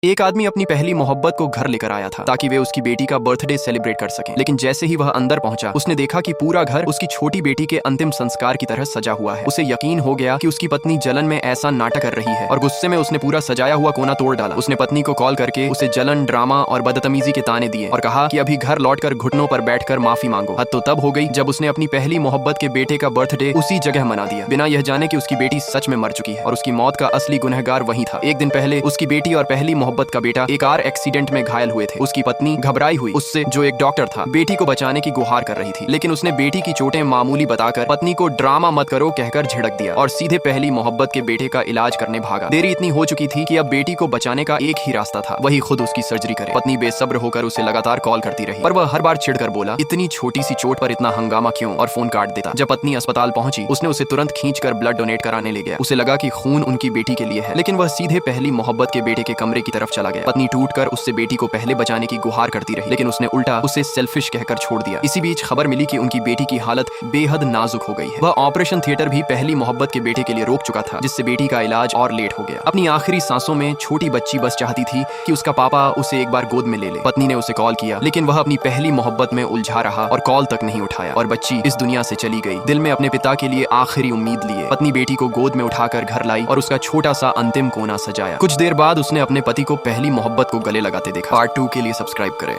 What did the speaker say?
एक आदमी अपनी पहली मोहब्बत को घर लेकर आया था ताकि वे उसकी बेटी का बर्थडे सेलिब्रेट कर सकें। लेकिन जैसे ही वह अंदर पहुंचा, उसने देखा कि पूरा घर उसकी छोटी बेटी के अंतिम संस्कार की तरह सजा हुआ है। उसे यकीन हो गया कि उसकी पत्नी जलन में ऐसा नाटक कर रही है और गुस्से में उसने पूरा सजाया हुआ कोना तोड़ डाला। उसने पत्नी को कॉल करके उसे जलन, ड्रामा और बदतमीजी के ताने दिए और कहा कि अभी घर लौटकर घुटनों पर बैठकर माफी मांगो। हद तो तब हो गई जब उसने अपनी पहली मोहब्बत के बेटे का बर्थडे उसी जगह मना दिया, बिना यह जाने कि उसकी बेटी सच में मर चुकी है और उसकी मौत का असली गुनहगार वही था। एक दिन पहले उसकी बेटी और पहली मोहब्बत का बेटा एक कार एक्सीडेंट में घायल हुए थे। उसकी पत्नी घबराई हुई उससे, जो एक डॉक्टर था, बेटी को बचाने की गुहार कर रही थी, लेकिन उसने बेटी की चोटें मामूली बताकर पत्नी को ड्रामा मत करो कहकर झिड़क दिया और सीधे पहली मोहब्बत के बेटे का इलाज करने भागा। देरी इतनी हो चुकी थी कि अब बेटी को बचाने का एक ही रास्ता था, वही खुद उसकी सर्जरी करे। पत्नी बेसब्र होकर उसे लगातार कॉल करती रही, पर वह हर बार चिढ़कर बोला, इतनी छोटी सी चोट पर इतना हंगामा क्यों, और फोन काट देता। जब पत्नी अस्पताल पहुंची, उसने उसे तुरंत खींचकर ब्लड डोनेट कराने ले गया। उसे लगा कि खून उनकी बेटी के लिए है, लेकिन वह सीधे पहली मोहब्बत के बेटे के कमरे की तरफ चला गया। पत्नी टूटकर उससे बेटी को पहले बचाने की गुहार करती रही, लेकिन उसने उल्टा उसे सेल्फिश कहकर छोड़ दिया। इसी बीच खबर मिली कि उनकी बेटी की हालत बेहद नाजुक हो गई है। वह ऑपरेशन थिएटर भी पहली मोहब्बत के बेटे के लिए रोक चुका था, जिससे बेटी का इलाज और लेट हो गया। अपनी आखिरी सांसों में छोटी बच्ची बस चाहती थी कि उसका पापा उसे एक बार गोद में ले ले। पत्नी ने उसे कॉल किया, लेकिन वह अपनी पहली मोहब्बत में उलझा रहा और कॉल तक नहीं उठाया और बच्ची इस दुनिया से चली गई, दिल में अपने पिता के लिए आखिरी उम्मीद लिए। पत्नी बेटी को गोद में उठाकर घर लाई और उसका छोटा सा अंतिम कोना सजाया। कुछ देर बाद उसने अपने पति को पहली मोहब्बत को गले लगाते देखा। पार्ट 2 के लिए सब्सक्राइब करें।